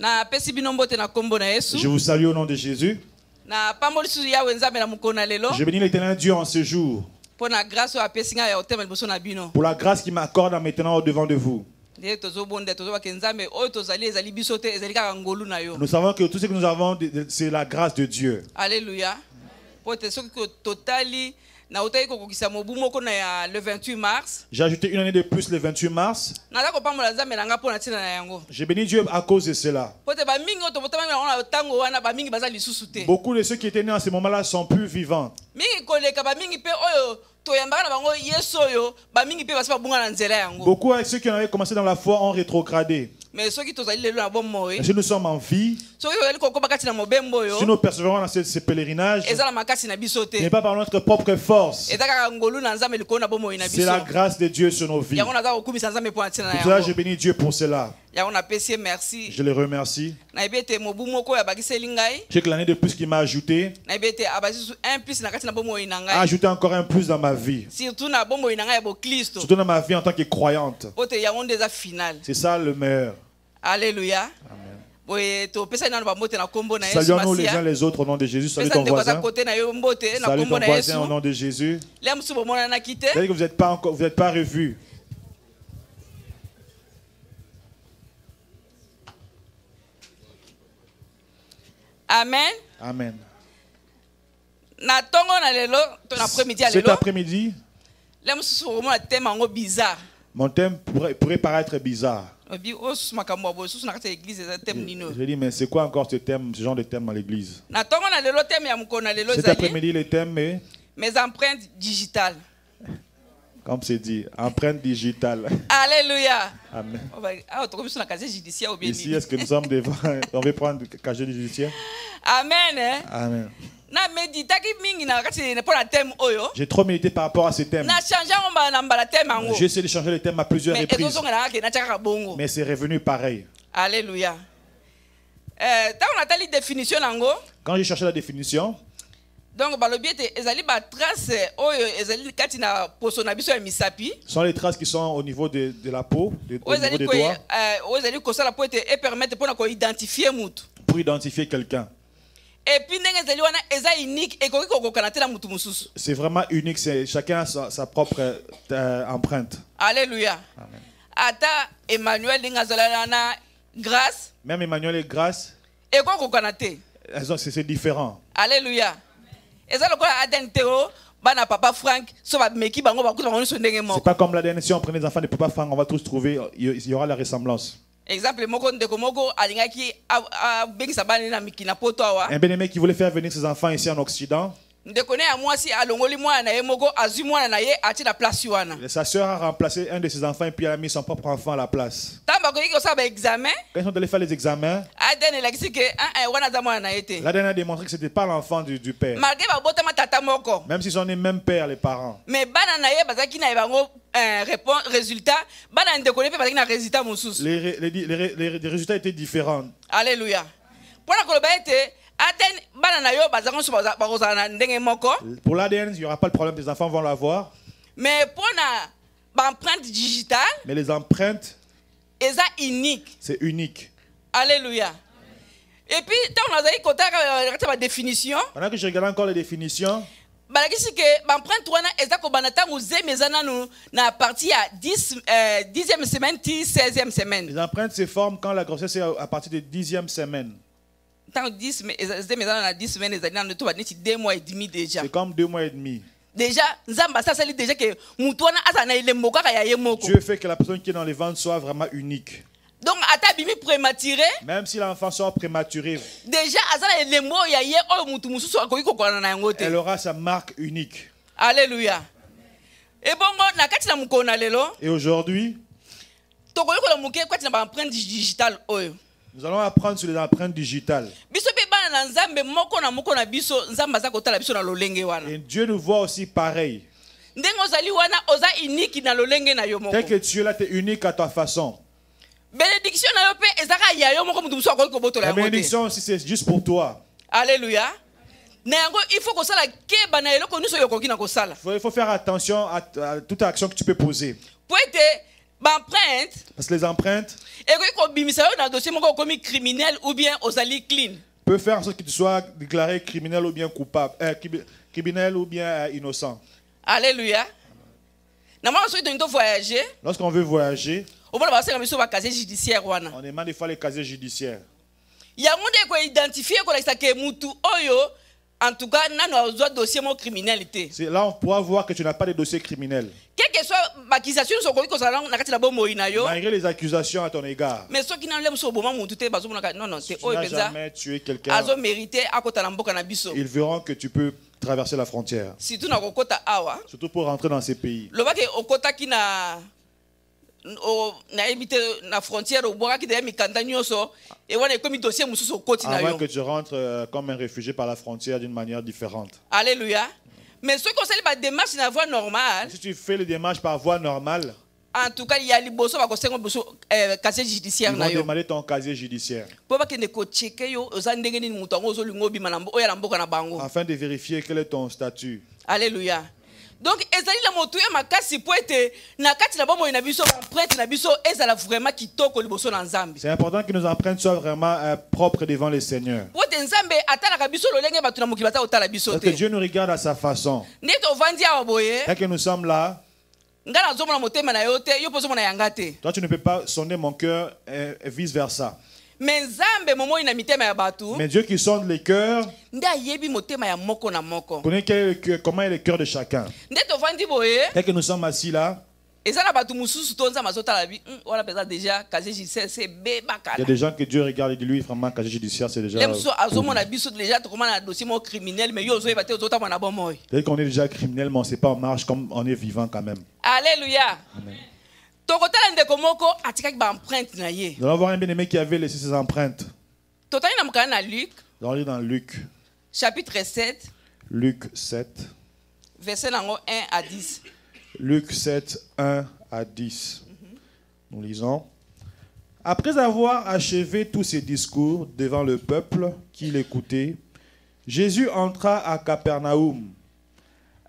Je vous salue au nom de Jésus. Je bénis l'Éternel Dieu en ce jour pour la grâce qu'il m'accorde maintenant au devant de vous. Nous savons que tout ce que nous avons, c'est la grâce de Dieu. Alléluia. Le 28 mars. J'ai ajouté une année de plus le 28 mars. J'ai béni Dieu à cause de cela. Beaucoup de ceux qui étaient nés à ce moment-là sont plus vivants. Beaucoup de ceux qui avaient commencé dans la foi ont rétrogradé. Mais si nous sommes en vie, si nous persévérons dans ce pèlerinage, ce n'est pas par notre propre force. C'est la grâce de Dieu sur nos vies. Pour cela, je bénis Dieu pour cela. Je le remercie. J'ai que l'année de plus qu'il m'a ajouté, a ajouté encore un plus dans ma vie. Surtout dans ma vie en tant que croyante. C'est ça le meilleur. Alléluia. Amen. Saluons-nous les uns les autres au nom de Jésus. Salut ton voisin. Salut ton voisin au nom de Jésus. C'est-à-dire que vous n'êtes pas revus. Amen. Amen. Cet après-midi, mon thème pourrait paraître bizarre. Je dis, mais c'est quoi encore ce genre de thème dans l'église? Cet après-midi, le thème est mes empreintes digitales. Comme c'est dit, empreinte digitale. Alléluia. Amen. Ici, est-ce que nous sommes devant? On va prendre le casier judiciaire. Amen. Amen. J'ai trop médité par rapport à ce thème. J'ai essayé de changer le thème à plusieurs reprises. Mais c'est revenu pareil. Alléluia. Quand j'ai cherché la définition, donc, sont les traces qui sont au niveau de la peau, au niveau des doigts, pour identifier quelqu'un. C'est vraiment unique, chacun a sa propre empreinte. Alléluia. Amen. Même Emmanuel et Grâce, c'est différent. Alléluia. C'est pas comme l'ADN, si on prenait les enfants de Papa Frank, on va tous trouver, il y aura la ressemblance. Exemple, un bien-aimé qui voulait faire venir ses enfants ici en Occident, sa soeur a remplacé un de ses enfants et puis elle a mis son propre enfant à la place. Quand ils sont allés faire les examens, l'ADN a démontré que ce n'était pas l'enfant du père. Même s'ils sont nés même père, les parents. Mais les résultats étaient différents. Alléluia. Pour l'ADN, il n'y aura pas le problème, les enfants vont l'avoir. Mais pour l'empreinte digitale, mais les empreintes, c'est unique. Alléluia. Et puis, quand on a la définition, pendant que je regarde encore les définitions, à partir de 10e semaine, 16e semaine. Les empreintes se forment quand la grossesse est à partir de 10e semaine. C'est comme 2 mois et demi. Déjà, Dieu fait que la personne qui est dans les ventres soit vraiment unique. Donc, même si l'enfant sort prématuré, déjà, elle aura sa marque unique. Alléluia. Et aujourd'hui, nous allons apprendre sur les empreintes digitales. Et Dieu nous voit aussi pareil. Tel que tu es là, tu es unique à ta façon. La bénédiction aussi, c'est juste pour toi. Alléluia. Il faut faire attention à toute action que tu peux poser. Parce que les empreintes criminel ou bien clean. Peut faire en sorte que tu sois déclaré criminel ou bien coupable, criminel ou bien innocent. Alléluia. Lorsqu'on veut voyager, on demande des fois les casiers judiciaires. Il y a un monde qui identifie que mutu oyo en tout cas n'a dossier criminalité. C'est là on pourra voir que tu n'as pas de dossier criminel. Quelle que soit l'accusation malgré les accusations à ton égard. Mais ceux qui n'ont non c'est tu n'as jamais tué quelqu'un. Ils verront que tu peux traverser la frontière. Surtout pour rentrer dans ces pays. Na frontière au bois qui derrière mikanda nyonso et wana comme dossier mususu okoti na yo. Avant que tu rentres comme un réfugié par la frontière d'une manière différente. Alléluia. Mais ce qu'on sait pas démarche na voie normale. Si tu fais les démarches par voie normale, en tout cas il y a liboso ba ko sengo boso casier judiciaire na yo. Ils vont demander ton casier judiciaire. Po ba kende ko checker yo oza ndenge nini mutu ngo zo lingo bima na oya na mboka na bango. Afin de vérifier quel est ton statut. Alléluia. Donc ezali la moto ya makasi po ete na kati na bomo ina biso empreinte na biso ezala vraiment kitoko liboso na Nzambe. C'est important que nos empreintes soient vraiment propres devant le Seigneur. Po te Nzambe atala ka biso lolenge batu na mokili bata otala biso te. Parce que Dieu nous regarde à sa façon. Neto vandi awa boye. Dès que nous sommes là, ngana zomo na motema na yo te yo pozo mona yanga te. Toi tu ne peux pas sonder mon cœur et vice versa. Mais Nzambe momo ina mitema ya batu. Mais Dieu qui sonde les cœurs nda yebi motema ya moko na moko. Connaît comment est le cœur de chacun. Ndeto vandi boye. Dès que nous sommes assis là, et ça na batu mususu tonza mazota la vie wala pesa déjà casier judiciaire c'est bebaka. Il y a des gens que Dieu regarde et dit lui vraiment casier judiciaire c'est déjà. Même so azomo na biso déjà comment na dossier mo criminel mais yo zo ebate ozota mona bomoy. Dès qu'on est déjà criminel mais on sait pas on marche comme on est vivant quand même. Alléluia. Amen. Nous allons voir un bien-aimé qui avait laissé ses empreintes. Nous allons lire dans Luc. Chapitre 7. Luc 7. Verset 1 à 10. Luc 7, 1 à 10. Nous lisons. Après avoir achevé tous ses discours devant le peuple qui l'écoutait, Jésus entra à Capernaum.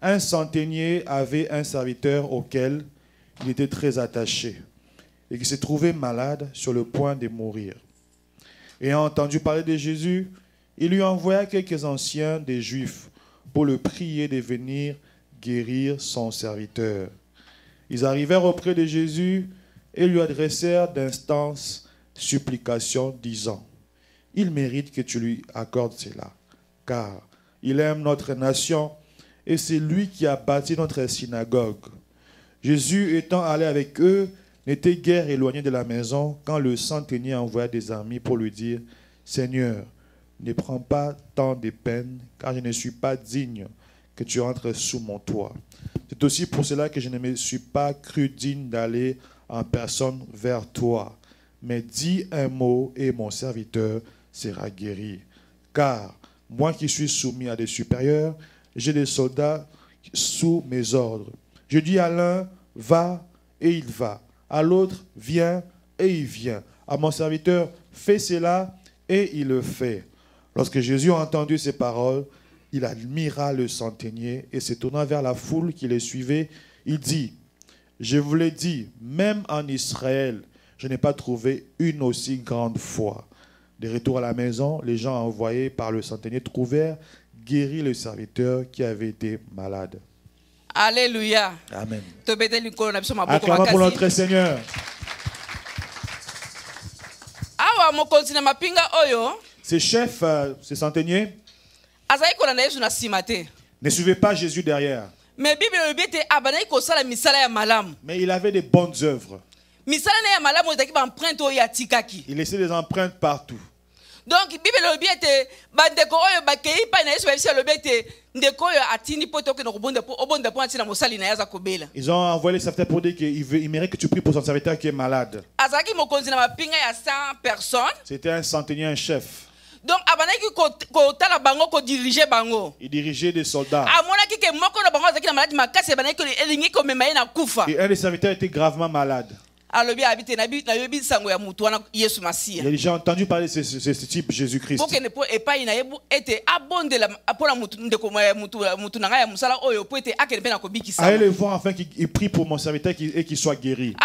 Un centenier avait un serviteur auquel il était très attaché et qui se trouvait malade sur le point de mourir. Ayant entendu parler de Jésus, il lui envoya quelques anciens des Juifs pour le prier de venir guérir son serviteur. Ils arrivèrent auprès de Jésus et lui adressèrent d'instances supplications, disant : « Il mérite que tu lui accordes cela, car il aime notre nation et c'est lui qui a bâti notre synagogue. » Jésus, étant allé avec eux, n'était guère éloigné de la maison quand le centenier envoya des amis pour lui dire : « Seigneur, ne prends pas tant de peine, car je ne suis pas digne que tu entres sous mon toit. C'est aussi pour cela que je ne me suis pas cru digne d'aller en personne vers toi. Mais dis un mot et mon serviteur sera guéri. Car moi qui suis soumis à des supérieurs, j'ai des soldats sous mes ordres. Je dis à l'un, va, et il va. À l'autre, viens, et il vient. À mon serviteur, fais cela, et il le fait. » Lorsque Jésus a entendu ces paroles, il admira le centenier et se tournant vers la foule qui le suivait, il dit : « Je vous l'ai dit, même en Israël, je n'ai pas trouvé une aussi grande foi. » De retour à la maison, les gens envoyés par le centenier trouvèrent guéri le serviteur qui avait été malade. Alléluia. Amen. Acclamons pour notre Seigneur. Ces chefs, ces centeniers, ne suivaient pas Jésus derrière. Mais il avait des bonnes œuvres. Il laissait des empreintes partout. Donc, ils ont envoyé les serviteurs pour dire qu'il mérite que tu pries pour son serviteur qui est malade. C'était un centenier, un chef. Donc, il dirigeait des soldats. Et un des serviteurs était gravement malade. Il a déjà entendu parler de ce type Jésus-Christ. Allez le voir afin qu'il prie pour mon serviteur et qu'il soit guéri.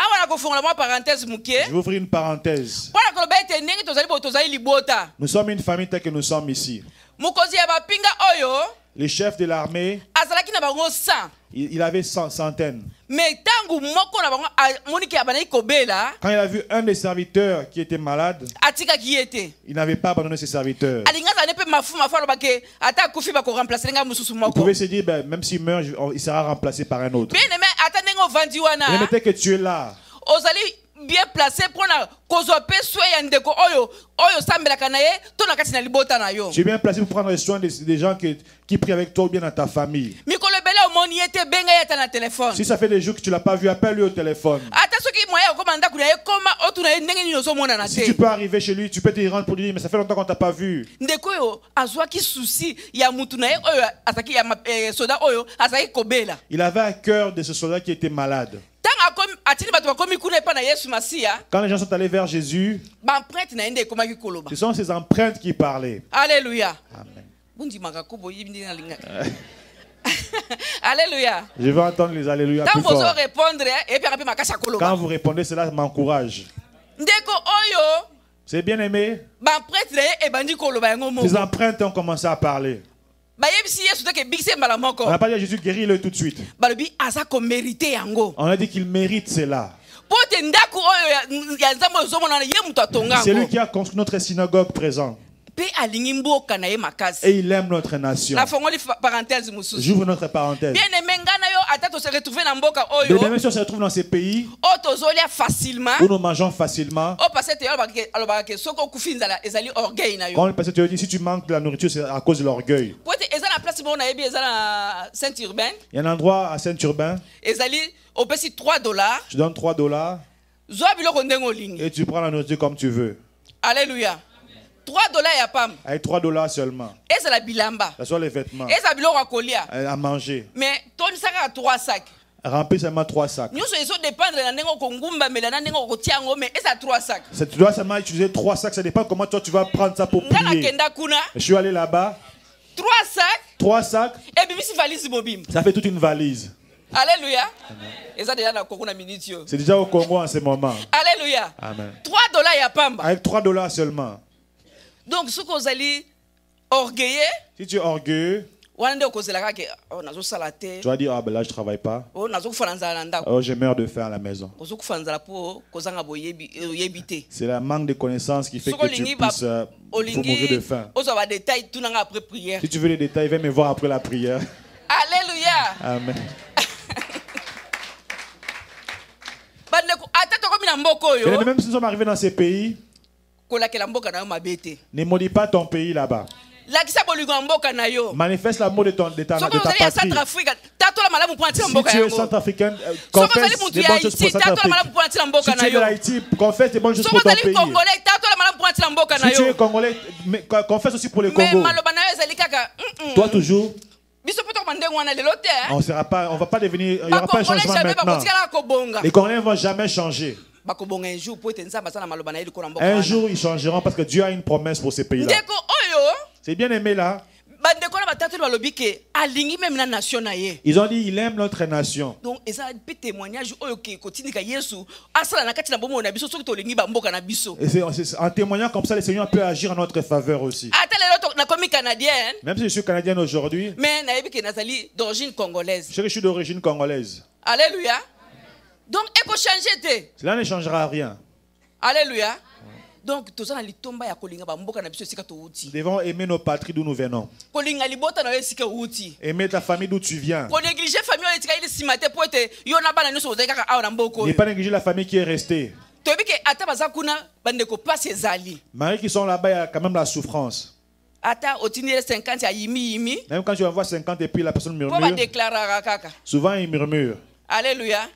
Je vais ouvrir une parenthèse. Nous sommes une famille telle que nous sommes ici. Les chefs de l'armée, il avait centaines. Quand il a vu un des serviteurs qui était malade, il n'avait pas abandonné ses serviteurs. Il pouvait se dire, ben, même s'il meurt, il sera remplacé par un autre. Mais mettez que tu es là. Bien placé pour tu es bien placé pour prendre soin des gens qui prient avec toi ou bien dans ta famille. Si ça fait des jours que tu ne l'as pas vu, appelle-lui au téléphone. Si tu peux arriver chez lui, tu peux te rendre pour lui dire, mais ça fait longtemps qu'on ne t'a pas vu. Il avait à cœur de ce soldat qui était malade. Quand les gens sont allés vers Jésus, ce sont ces empreintes qui parlaient. Alléluia. Amen. Alléluia. Je veux entendre les alléluia plus fort. Quand vous répondez, cela m'encourage. C'est bien aimé. Ces empreintes ont commencé à parler. On n'a pas dit à Jésus guéris-le tout de suite. On a dit qu'il mérite cela. C'est lui qui a construit notre synagogue présente. Et il aime notre nation. J'ouvre notre parenthèse. Bien aimé, si on se retrouve dans ces pays où nous mangeons facilement, quand le pasteur te dit si tu manques de la nourriture, c'est à cause de l'orgueil. Il y a un endroit à Saint-Urbain. Tu donnes $3 et tu prends la nourriture comme tu veux. Alléluia. $3 avec $3 seulement. Ça soit les vêtements. À manger. Mais ton sac a 3 sacs. Remplis seulement 3 sacs. Tu dois seulement utiliser 3 sacs. Ça dépend comment toi tu vas prendre ça pour prier. Je suis allé là-bas. 3 sacs. 3 sacs. Ça fait toute une valise. Alléluia. C'est déjà au Congo en ce moment. Alléluia. Amen. $3 avec $3 seulement. Donc, si vous allez orgueilleux, si tu es orgueilleux, tu vas dire, ah ben là je ne travaille pas. Oh, je meurs de faim à la maison. C'est le manque de connaissances qui fait que tu puisses mourir de faim. Si tu veux les détails, viens me voir après la prière. Alléluia. Amen. Même si nous sommes arrivés dans ces pays, ne maudis pas ton pays là-bas. Manifeste l'amour de ta patrie. Si tu es centrafricain, confesse des bonnes choses pour Centrafrique. Si tu es de l'Haïti, confesse des bonnes choses pour ton pays. Si tu es congolais, confesse aussi pour le Congo. Toi toujours. On ne va pas devenir, il n'y aura pas de changement maintenant. Les Congolais ne vont jamais changer. Un jour ils changeront parce que Dieu a une promesse pour ces pays-là. C'est bien aimé là. Ils ont dit il aime notre nation. Donc et c'est en témoignant comme ça le Seigneur peut agir en notre faveur aussi. Même si je suis canadienne aujourd'hui, mais d'origine congolaise. Je suis d'origine congolaise. Alléluia. Donc cela ne changera rien. Alléluia. Donc, nous devons aimer nos patries d'où nous venons. Aimer ta famille d'où tu viens. Ne pas négliger la famille qui est restée. Marie qui sont là-bas, il y a quand même la souffrance. Même quand tu envoies 50 et puis la personne murmure. Souvent il murmure. Alléluia.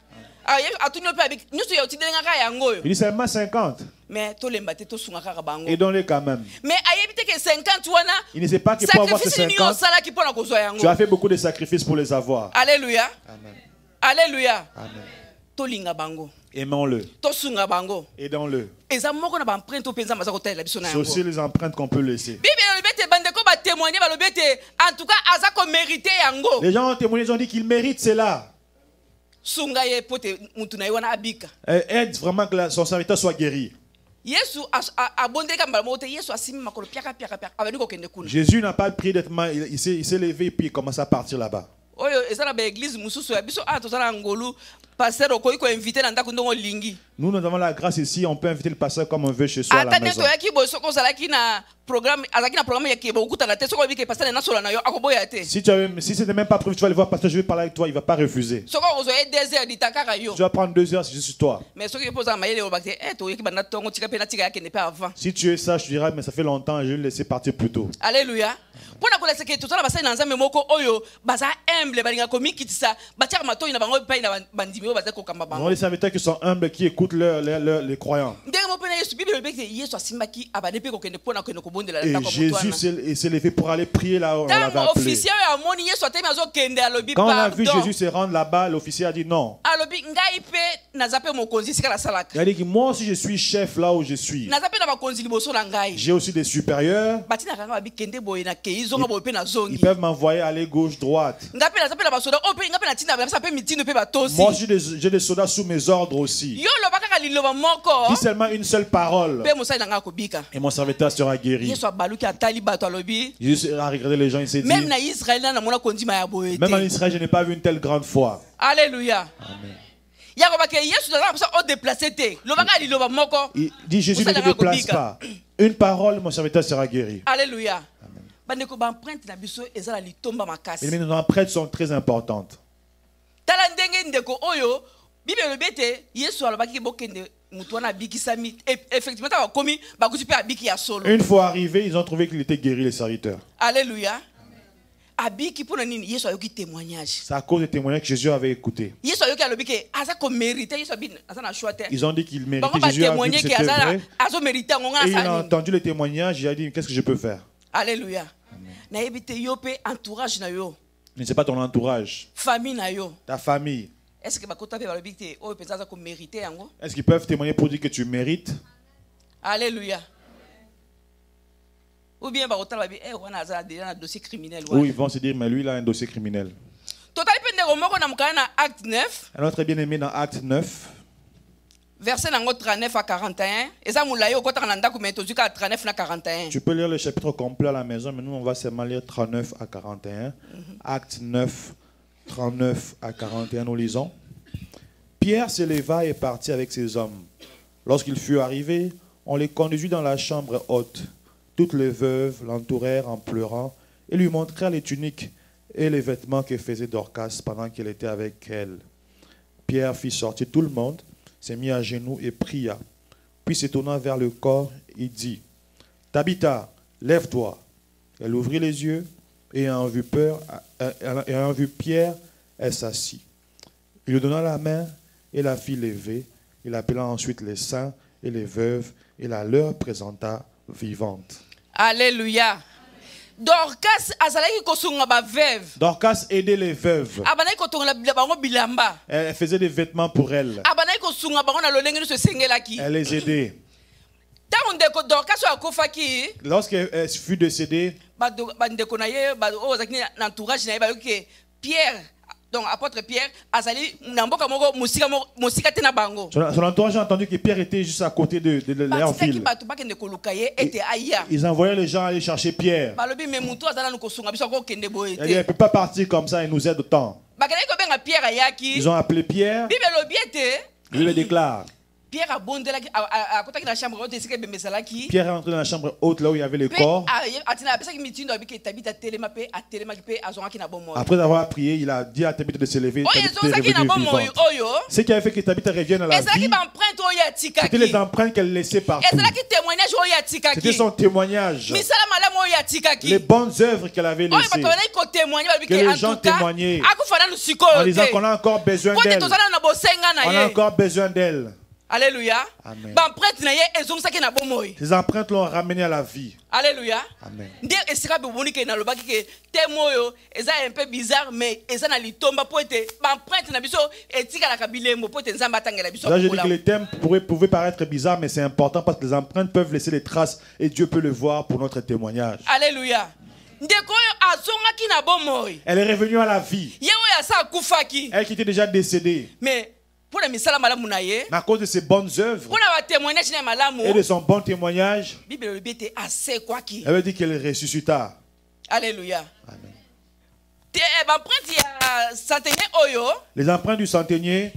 Il dit seulement 50. Mais et donne-les quand même. Mais il ne sait pas que pour avoir ces 50, tu as fait beaucoup de sacrifices pour les avoir. Alléluia. Amen. Alléluia. Amen. Aimons-le. Aidons-le. C'est aussi les empreintes qu'on peut laisser. Les gens ont témoigné, ils ont dit qu'ils méritent cela. Aide vraiment que son serviteur soit guéri. Jésus n'a pas prié d'être mal, il s'est levé et puis il commence à partir là-bas. Nous avons la grâce ici, on peut inviter le pasteur comme on veut chez soi à la maison. Si ce n'est même pas prévu, tu vas aller voir le pasteur, je vais parler avec toi, il ne va pas refuser. Tu vas prendre 2 heures juste sur toi. Si tu es sage, tu diras, mais ça fait longtemps, je vais le laisser partir plus tôt. Alléluia. Les serviteurs qui sont humbles, qui écoutent les croyants. Et Jésus s'est levé pour aller prier là où on l'avait appelé. Quand on a vu Jésus se rendre là-bas, l'officier a dit non. Il a dit que moi aussi je suis chef là où je suis. J'ai aussi des supérieurs. Ils peuvent m'envoyer aller gauche, droite. Moi aussi j'ai des soldats sous mes ordres aussi. Dis seulement une seule parole et mon serviteur sera guéri. Jésus a regardé les gens, il s'est dit, même en Israël je n'ai pas vu une telle grande foi. Alléluia. Amen. Il dit Jésus ne te déplace pas. Une parole, mon serviteur sera guéri. Alléluia. Les empreintes sont très importantes. Une fois arrivé, ils ont trouvé qu'il était guéri, les serviteurs. Alléluia. C'est à cause des témoignages que Jésus avait écouté. Ils ont dit qu'il méritait. Jésus a vu que c'était vrai. Et il a entendu les témoignages. Il a dit, qu'est-ce que je peux faire? Alléluia. Mais ce n'est pas ton entourage. Ta famille. Est-ce qu'ils peuvent témoigner pour dire que tu mérites? Alléluia. Ou bien ou ils vont se dire, mais lui il a un dossier criminel. Un autre bien-aimé dans Acte 9. Verset 39 à 41. Tu peux lire le chapitre complet à la maison, mais nous on va seulement lire 39 à 41. Acte 9, 39 à 41, nous lisons. Pierre se leva et partit avec ses hommes. Lorsqu'il fut arrivé, on les conduisit dans la chambre haute. Toutes les veuves l'entourèrent en pleurant et lui montrèrent les tuniques et les vêtements que faisait Dorcas pendant qu'elle était avec elle. Pierre fit sortir tout le monde, s'est mis à genoux et pria. Puis se tournant vers le corps, il dit, « Tabitha, lève-toi. » Elle ouvrit les yeux et ayant vu Pierre, elle s'assit. Il lui donna la main et la fit lever. Il appela ensuite les saints et les veuves et la leur présenta vivante. Alléluia. Dorcas aidait les veuves. Elle faisait des vêtements pour elles. Elle les aidait. Lorsqu'elle fut décédée, Pierre, donc apôtre Pierre, son entourage a entendu que Pierre était juste à côté de leur ville. Ils envoyaient les gens aller chercher Pierre. Elle ne peut pas partir comme ça et nous aide autant. Ils ont appelé Pierre. Il le déclare. Pierre est entré dans la chambre haute là où il y avait le corps. Après avoir prié, il a dit à Tabitha de se lever. Tabitha est revenue vivante. Ce qui avait fait que Tabitha revienne à la vie, c'était les empreintes qu'elle laissait partout. C'était son témoignage. Les bonnes œuvres qu'elle avait laissées. Que les gens témoignaient en disant qu'on a encore besoin d'elle. On a encore besoin d'elle. Alléluia. Amen. Ces empreintes l'ont ramené à la vie. Alléluia. Amen. C'est un peu bizarre, mais je dis que les thèmes pouvaient paraître bizarres, mais c'est important parce que les empreintes peuvent laisser des traces et Dieu peut le voir pour notre témoignage. Alléluia. Elle est revenue à la vie. Elle qui était déjà décédée. Mais à cause de ses bonnes œuvres et de son bon témoignage, elle veut dire qu'elle ressuscita. Alléluia. Amen. Les empreintes du centenier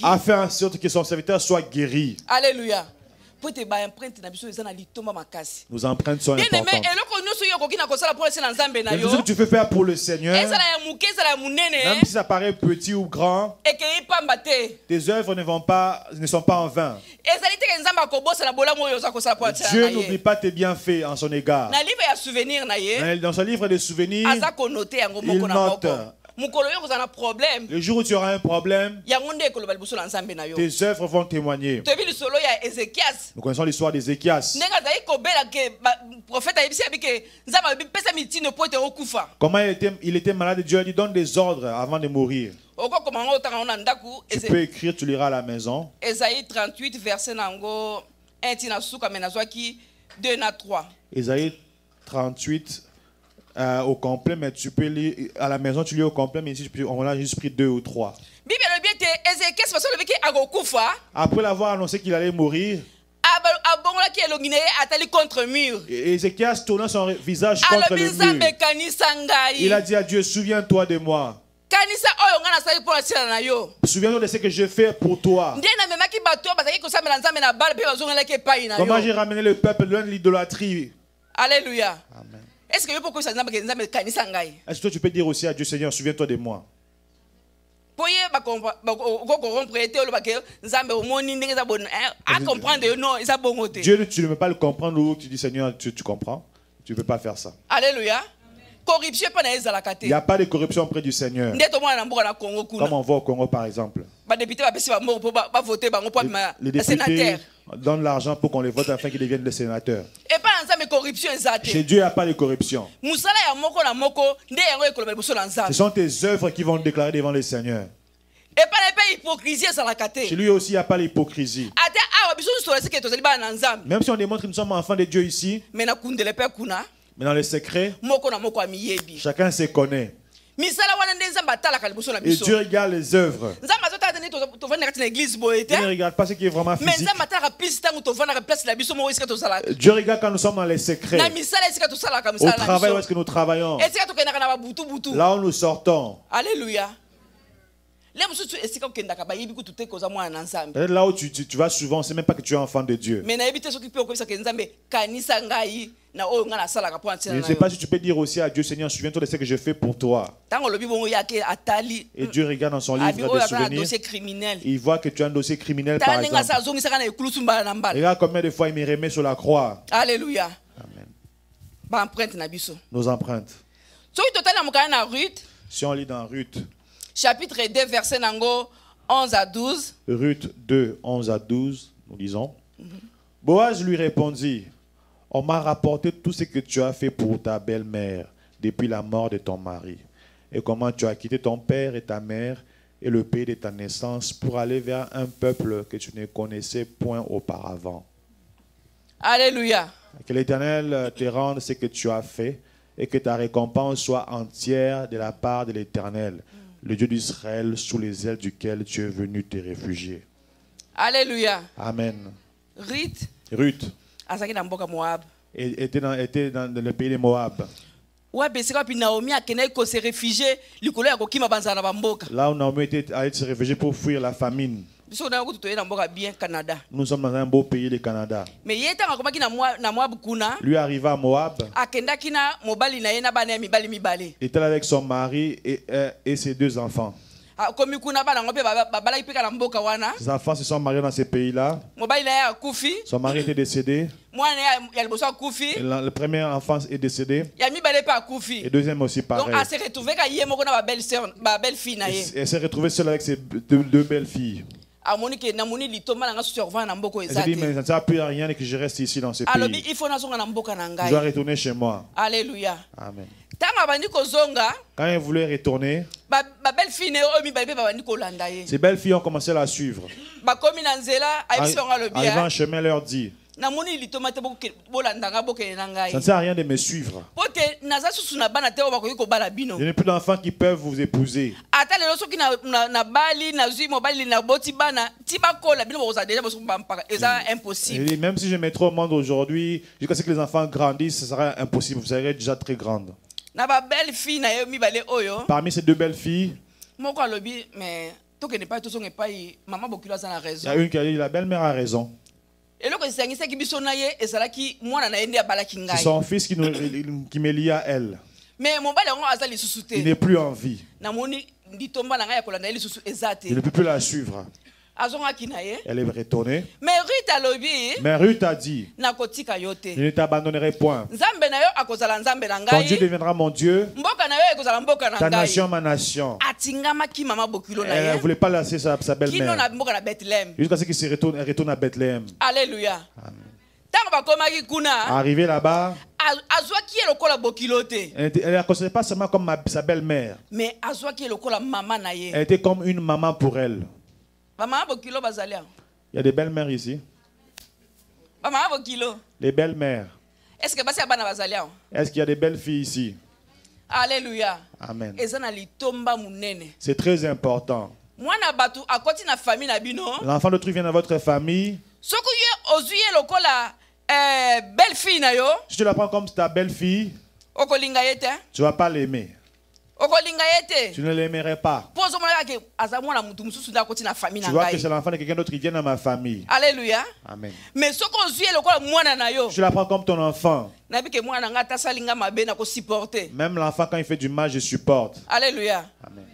a fait en sorte que son serviteur soit guéri. Alléluia. Nos empreintes sont importantes. Et tout ce que tu peux faire pour le Seigneur, même si ça paraît petit ou grand, tes œuvres ne sont pas en vain. Dieu n'oublie pas tes bienfaits en son égard. Dans son livre de souvenirs, il note. Le jour où tu auras un problème, tes œuvres vont témoigner. Nous connaissons l'histoire d'Ézéchias. Comment il était malade, Dieu a dit donne des ordres avant de mourir. Tu peux écrire, tu liras à la maison. Ésaïe 38, verset 2 à 3. Ésaïe 38 au complet, mais tu peux lire à la maison, tu lis au complet, mais ici on a juste pris 2 ou 3. Après l'avoir annoncé qu'il allait mourir, Ézéchias tourna son visage contre le mur. Il a dit à Dieu, souviens-toi de moi. Souviens-toi de ce que je fais pour toi. Comment j'ai ramené le peuple loin de l'idolâtrie. Alléluia. Amen. Est-ce que toi tu peux dire aussi à Dieu, Seigneur, souviens-toi de moi. Dieu, tu ne peux pas le comprendre ou tu dis, Seigneur, tu comprends. Tu ne peux pas faire ça. Alléluia. Il n'y a pas de corruption auprès du Seigneur. Comme on voit au Congo, par exemple. Les députés donnent l'argent pour qu'on les vote afin qu'ils deviennent des sénateurs. Chez Dieu, il n'y a pas de corruption. Ce sont tes œuvres qui vont déclarer devant le Seigneur. Chez lui aussi, il n'y a pas l'hypocrisie. Même si on démontre que nous sommes enfants de Dieu ici, mais dans le secret, chacun se connaît. Et Dieu regarde les œuvres. Dieu ne regarde pas ce qui est vraiment physique. Dieu regarde quand nous sommes dans les secrets. Au travail où est-ce que nous travaillons. Là où nous sortons. Alléluia. Là où tu vas souvent, c'est même pas que tu es enfant de Dieu. Je ne sais pas si tu peux dire aussi à Dieu, Seigneur, souviens-toi de ce que je fais pour toi. Et Dieu regarde dans son livre de souvenirs. Il voit que tu as un dossier criminel, par exemple. Regarde combien de fois il me remet sur la croix. Alléluia. Amen. Nos empreintes. Si on lit dans Ruth, chapitre 2, verset 11 à 12. Ruth 2, 11 à 12, nous lisons. Boaz lui répondit, on m'a rapporté tout ce que tu as fait pour ta belle-mère depuis la mort de ton mari, et comment tu as quitté ton père et ta mère et le pays de ta naissance pour aller vers un peuple que tu ne connaissais point auparavant. Alléluia. Que l'Éternel te rende ce que tu as fait et que ta récompense soit entière de la part de l'Éternel, le Dieu d'Israël, sous les ailes duquel tu es venu te réfugier. Alléluia. Amen. Ruth était dans le pays de Moab. Là où Naomi était allée se réfugier pour fuir la famine. Nous sommes dans un beau pays, le Canada. Lui arriva à Moab. Il était avec son mari et ses 2 enfants. Les enfants se sont mariés dans ces pays-là. Son mari était décédé. Le premier enfant est décédé. Et le deuxième aussi pareil. Donc, elle s'est retrouvée seule avec ses deux belles filles. Elle dit, mais ça ne sert plus à rien que je reste ici dans ce pays. Je dois retourner chez moi. Alléluia. Amen. Quand elle voulait retourner, ces belles filles ont commencé à la suivre. Arrivant en chemin, elle leur dit, ça ne sert à rien de me suivre. Je n'ai plus d'enfants qui peuvent vous épouser. Et même si je mettrai au monde aujourd'hui, jusqu'à ce que les enfants grandissent, ce sera impossible. Vous serez déjà très grande. Parmi ces deux belles filles, il y a une qui a dit, la belle-mère a raison. C'est son fils qui me lie à elle. Il n'est plus en vie. Il ne peut plus la suivre. Elle est retournée. Mais Ruth a dit, je ne t'abandonnerai point. Ton Dieu deviendra mon Dieu, ta nation ma nation. Elle ne voulait pas laisser sa belle-mère jusqu'à ce qu'il retourne à Bethléem. Alléluia. Arrivé là-bas, elle ne la considérait pas seulement comme sa belle-mère. Mais elle était comme une maman pour elle. Il y a des belles-mères ici. Les belles-mères. Est-ce qu'il y a des belles filles ici? Alléluia. Amen. C'est très important. L'enfant d'autrui vient dans votre famille. Si tu la prends comme ta belle-fille, tu ne vas pas l'aimer. Tu ne l'aimerais pas. Tu vois que c'est l'enfant de quelqu'un d'autre qui vient dans ma famille. Alléluia. Amen. Mais si tu la prends comme ton enfant. Même l'enfant, quand il fait du mal, je supporte. Alléluia. Amen.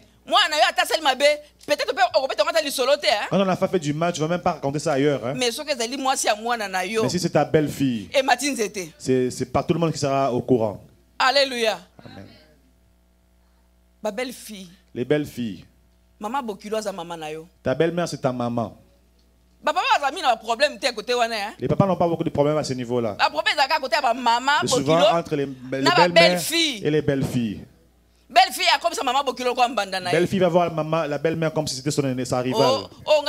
Quand ton enfant fait du mal, tu ne vas même pas raconter ça ailleurs. Hein? Mais si c'est ta belle-fille, c'est pas tout le monde qui sera au courant. Alléluia. Amen. Ma belle-fille. Les belles filles. Maman maman ta belle-mère, c'est ta maman. Les papas n'ont pas beaucoup de problèmes à ce niveau-là. C'est souvent entre les belles-mères et les belles filles. Belle-fille a comme sa maman bokilo kwa mbandana. Belle-fille va voir la belle-mère comme si c'était sa rivale. Oh,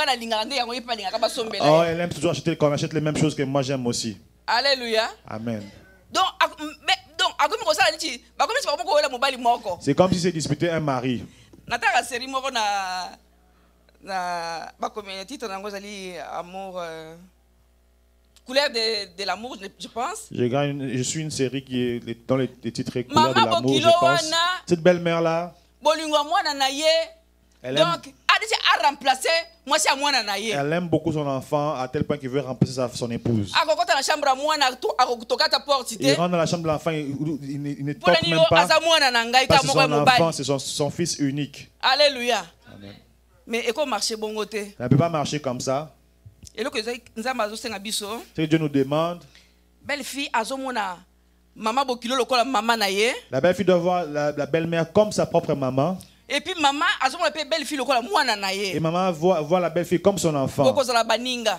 elle aime toujours acheter, qu'on achète les mêmes choses que moi j'aime aussi. Alléluia. Amen. Donc, c'est comme si c'est disputer un mari. Couleur de l'amour, je pense. Je suis une série qui est dans les titres couleurs de l'amour, je pense. Cette belle-mère-là, elle aime beaucoup son enfant à tel point qu'il veut remplacer son épouse. Il rentre dans la chambre de l'enfant, il ne toque même pas. Parce que son enfant, c'est son fils unique. Alléluia. Amen. Mais comment marcher bon côté? Ça ne peut pas marcher comme ça. C'est que Dieu nous demande. Belle-fille, la belle-fille doit voir la belle-mère comme sa propre maman. Et puis maman, et maman voit la belle-fille comme son enfant.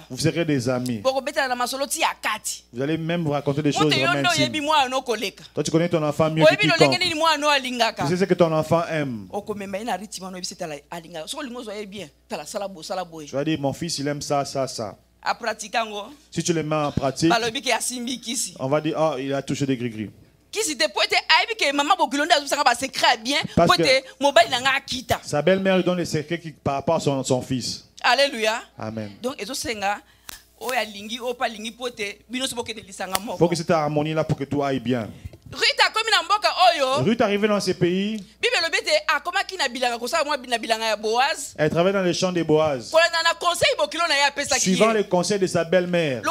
Vous serez des amis. Vous allez même vous raconter des choses romantiques. Toi, tu connais ton enfant mieux que quiconque. Tu sais ce que ton enfant aime. Tu vas dire, mon fils, il aime ça, ça, ça. Si tu le mets en pratique, on va dire, oh, il a touché des gris-gris. Parce que sa belle-mère lui donne les secrets par rapport à son fils. Alléluia. Amen. Donc, il faut que cette harmonie là pour que tout aille bien. Ruth arrivée dans ces pays, Elle travaille dans les champs de Boaz. Suivant les conseils de sa belle-mère.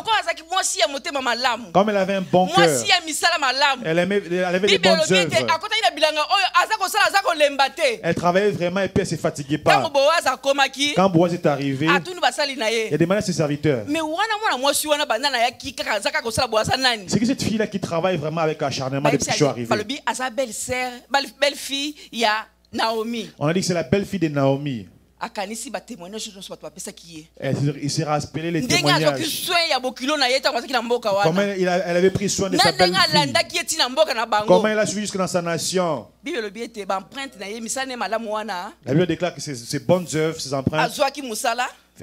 Comme elle avait un bon cœur. Elle avait des bonnes œuvres. Elle travaillait vraiment et puis elle ne se fatiguait pas. Quand Boaz est arrivé, il a demandé à ses serviteurs. C'est que cette fille-là qui travaille vraiment avec acharnement depuis que je suis arrivé. On a dit que c'est la belle-fille de Naomi. Il s'est rappelé les témoignages. Comment elle avait pris soin de sa belle-fille. Comment elle a suivi jusque dans sa nation. La Bible déclare que ses bonnes œuvres, ses empreintes,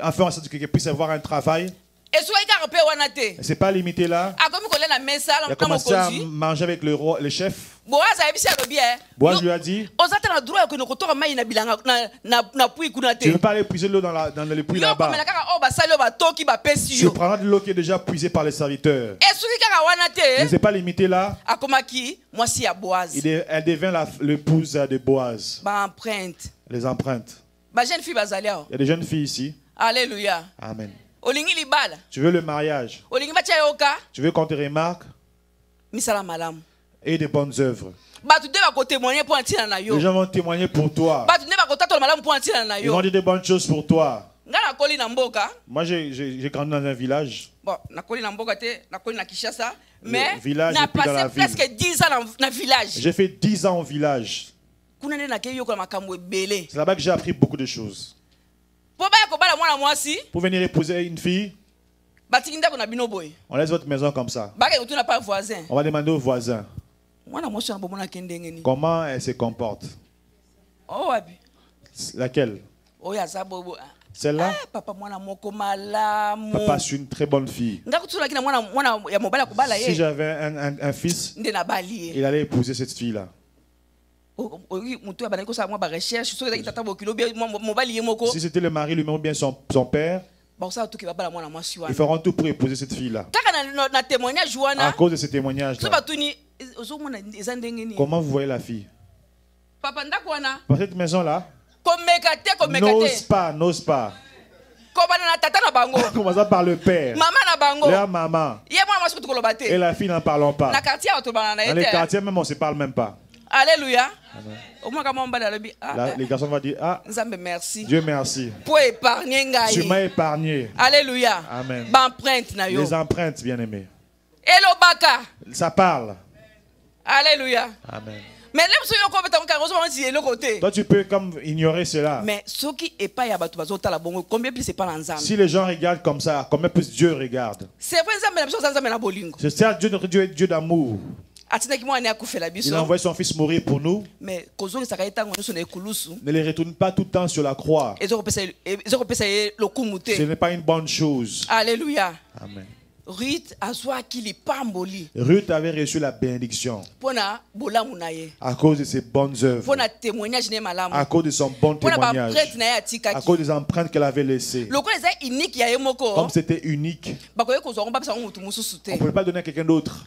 enfin en sorte qu'elle puisse avoir un travail. C'est pas limité là. Il a commencé à manger avec le chef. Boaz lui a dit, tu ne veux pas aller puiser l'eau dans le puits là-bas. Tu prendras de l'eau qui est déjà puisée par les serviteurs. Ne s'est pas limité là. Elle devient l'épouse de Boaz. Les empreintes. Il y a des jeunes filles ici. Alléluia. Amen. Tu veux le mariage? Tu veux qu'on te remarque? Et des bonnes œuvres. Les gens vont témoigner pour toi. Ils vont dire des bonnes choses pour toi. Moi, j'ai grandi dans un village. Mais j'ai passé presque 10 ans dans le village. J'ai fait 10 ans au village. C'est là-bas que j'ai appris beaucoup de choses. Pour venir épouser une fille, on laisse votre maison comme ça. On va demander aux voisins comment elle se comporte. Laquelle? Celle-là? Papa, c'est une très bonne fille. Si j'avais un fils, il allait épouser cette fille-là. Si c'était le mari lui-même ou bien son père, ils feront tout pour épouser cette fille-là. À cause de ce témoignage-là. Comment vous voyez la fille? Pour cette maison-là, n'ose pas. Commençons par le père, leur maman. Et la fille n'en parlons pas. Dans les quartiers même, on ne se parle même pas. Alléluia. Les garçons vont dire, ah, Dieu merci. Tu m'as épargné. Alléluia. Amen. Les empreintes, bien-aimés. Ça parle. Alléluia. Amen. Mais toi, tu peux comme ignorer cela. Mais si les gens regardent comme ça, combien plus Dieu regarde? C'est ça, Dieu, notre Dieu est Dieu d'amour. Il a envoyé son fils mourir pour nous. Ne les retourne pas tout le temps sur la croix. Ce n'est pas une bonne chose. Alléluia. Amen. Ruth avait reçu la bénédiction à cause de ses bonnes œuvres, à cause de son bon témoignage, à cause des empreintes qu'elle avait laissées. Comme c'était unique, on ne pouvait pas donner à quelqu'un d'autre.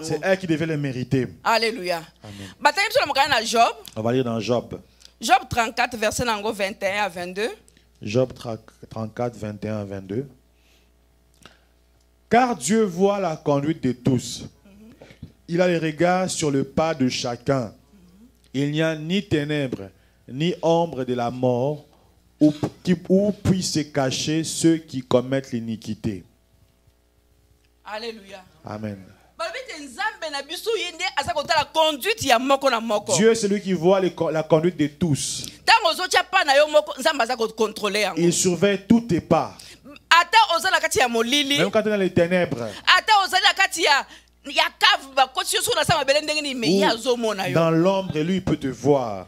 C'est elle qui devait le mériter. Alléluia. Amen. On va lire dans Job. Job 34, verset 21 à 22. Job 34, 21 à 22. Car Dieu voit la conduite de tous. Il a les regards sur le pas de chacun. Il n'y a ni ténèbres, ni ombre de la mort, où puissent se cacher ceux qui commettent l'iniquité. Alléluia. Amen. Dieu est celui qui voit la conduite de tous. Il surveille tous tes pas. Même quand tu es dans les ténèbres, dans l'ombre, lui il peut te voir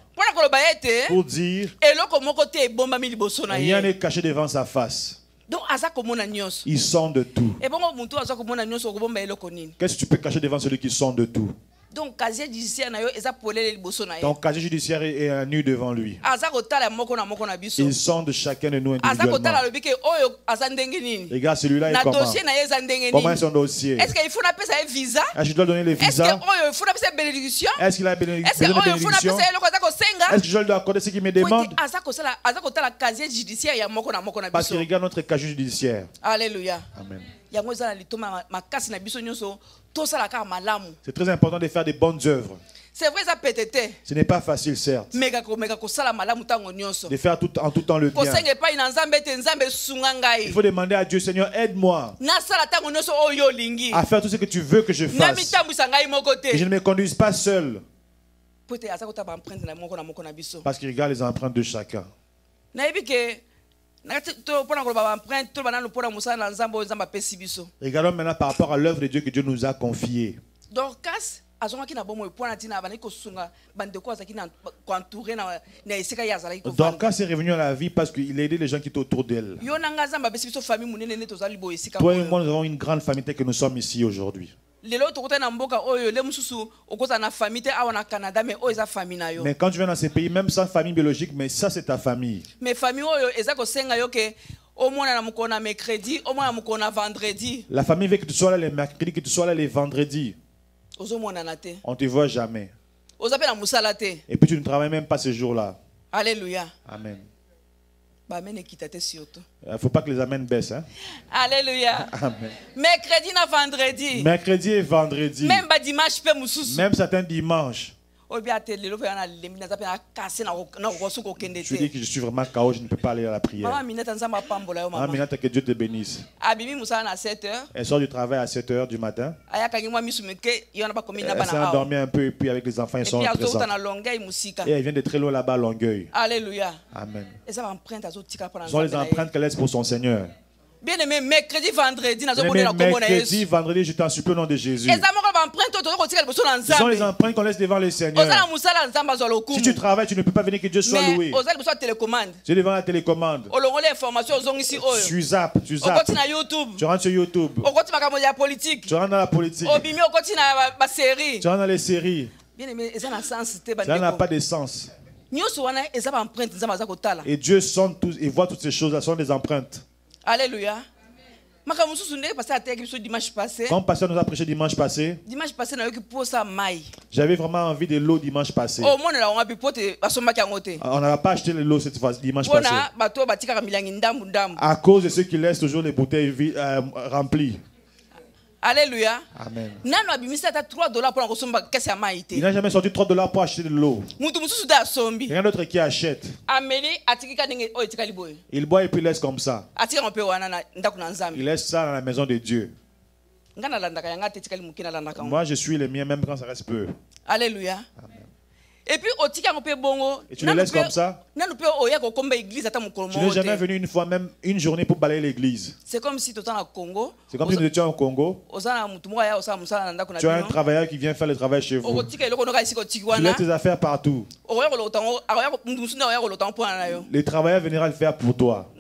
pour dire rien n'est caché devant sa face. Ils sont de tout. Qu'est-ce que tu peux cacher devant celui qui sont de tout? Donc casier judiciaire na yo eza polele liboso na yo. Donc casier judiciaire est nu devant lui. Aza kotala moko na moko na biso. Ils sont de chacun de nous individuellement. Aza kotala lobike oyo aza ndenge nini. Regarde celui-là est comment. Na dossier na ye eza ndenge nini. Comment est son dossier? Est-ce qu'il faut na pesa un visa? Est-ce que je dois donner le visa? Est-ce que oyo il faut na pesa bénédiction? Est-ce qu'il a bénédiction? Est-ce que oyo il faut na pesa eloko za kosenga? Est-ce que je dois lui accorder ce qu'il me demande? Aza kotala casier judiciaire ya moko na biso. Parce qu'il regarde notre casier judiciaire. Alléluia. Amen. C'est très important de faire des bonnes œuvres. C'est vrai, ça peut-être. Ce n'est pas facile, certes. De faire en tout temps le bien. Il faut demander à Dieu, Seigneur, aide-moi à faire tout ce que tu veux que je fasse. Que je ne me conduise pas seul. Parce qu'il regarde les empreintes de chacun. Regardons maintenant par rapport à l'œuvre de Dieu que Dieu nous a confiée. Dorcas est revenu à la vie parce qu'il a aidé les gens qui étaient autour d'elle. Toi et moi, nous avons une grande famille telle que nous sommes ici aujourd'hui. Mais quand tu viens dans ces pays, même sans famille biologique, mais ça c'est ta famille. La famille veut que tu sois là les mercredis, que tu sois là les vendredis. On ne te voit jamais. Et puis tu ne travailles même pas ce jour-là. Alléluia. Amen. Il ne faut pas que les amens baissent. Hein? Alléluia. Amen. Mercredi et vendredi. Mercredi et vendredi. Même dimanche. Même certains dimanches. Je dis que je suis vraiment KO, je ne peux pas aller à la prière. Maman Minata, que Dieu te bénisse. Elle sort du travail à 7h du matin. Elle s'est endormie un peu et puis avec les enfants ils sont présents. Et elle vient de très loin là-bas à Longueuil. Alléluia. Amen. Ce sont les empreintes qu'elle laisse pour son Seigneur. Bien aimé, mercredi, vendredi, je t'en supplie au nom de Jésus. Ce sont les empreintes qu'on laisse devant le Seigneur. Si tu travailles, tu ne peux pas venir que Dieu soit loué. Tu es devant la télécommande. Tu zappes. Tu rentres sur YouTube. Tu rentres dans la politique. Tu rentres dans les séries. Bien aimé, ça n'a pas de sens. Et Dieu sonde tous et voit toutes ces choses-là, ce sont des empreintes. Alléluia. Quand le pasteur nous a prêché dimanche passé, j'avais vraiment envie de l'eau dimanche passé. On n'avait pas acheté de l'eau cette fois dimanche passé. À cause de ceux qui laissent toujours les bouteilles remplies. Alléluia. Amen. Il n'a jamais sorti $3 pour acheter de l'eau. Il y a un autre qui achète. Il boit et puis laisse comme ça. Il laisse ça dans la maison de Dieu. Moi je suis le mien même quand ça reste peu. Alléluia. Amen. Et puis et tu le laisses comme ça. Tu n'es jamais venu une fois, même une journée pour balayer l'église. C'est comme si tu étais au Congo. C'est comme si nous étions au Congo. Tu as un travailleur qui vient faire le travail chez vous. Tu laisses tes affaires partout. Les travailleurs viendront le faire pour toi.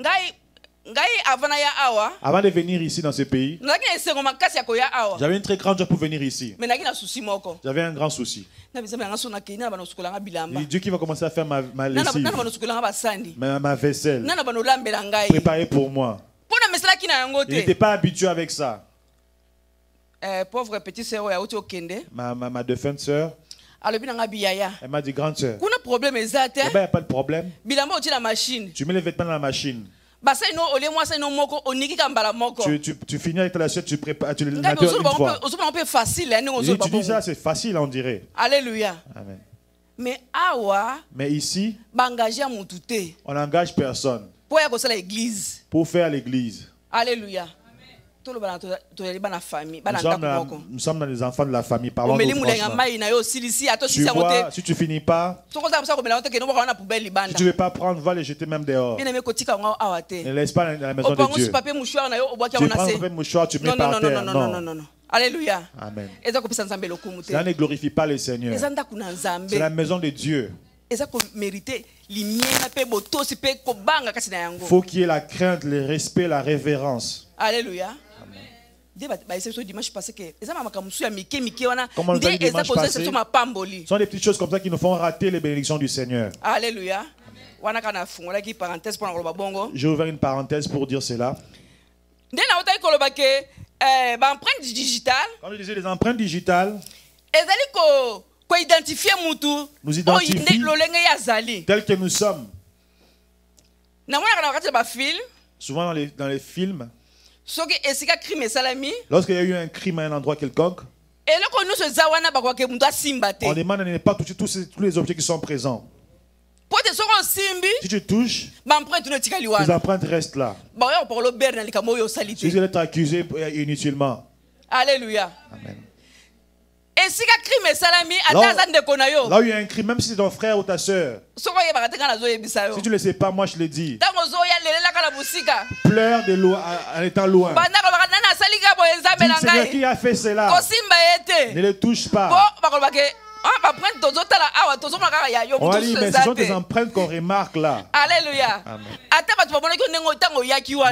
Avant de venir ici dans ce pays, j'avais une très grande joie pour venir ici. J'avais un grand souci. Dieu qui va commencer à faire ma lessive, ma vaisselle, préparée pour moi. Il n'était pas habitué avec ça. Pauvre petite sœur, ma défunte sœur, elle m'a dit, grande sœur, il n'y a pas de problème. Tu mets les vêtements dans la machine. Tu finis avec la suite, tu prépares, tu les nettoies une fois. Tu dis ça, c'est facile, on dirait. Alléluia. Amen. Mais ici, on n'engage personne pour faire l'église. Alléluia. Nous sommes dans les enfants de la famille. Parlons tu vois, si tu finis pas, si tu ne veux pas prendre, va les jeter même dehors. Ne laisse pas dans la maison de Dieu. Tu prends un mouchoir, tu mets par terre. Non. Alléluia. Amen. Cela ne glorifie pas le Seigneur. C'est la maison de Dieu. Il faut qu'il y ait la crainte, le respect, la révérence. Alléluia. dimanche passé que ce sont des petites choses comme ça qui nous font rater les bénédictions du Seigneur. Alléluia. J'ai ouvert une parenthèse pour dire cela. Quand je disais les empreintes digitales, nous identifions tel que nous sommes. Souvent dans les films, lorsqu'il y a eu un crime à un endroit quelconque, on demande à ne pas toucher tous les objets qui sont présents. Si tu touches, les empreintes restent là. Si vous êtes accusé inutilement. Alléluia. Amen. Là où il y a un crime, même si c'est ton frère ou ta soeur, si tu ne le sais pas, moi je le dis. Pleure de loin, en étant loin. Dis, Seigneur, qui a fait cela? Ne le touche pas. On va dire, mais ce sont des empreintes qu'on remarque là. Alléluia. Amen.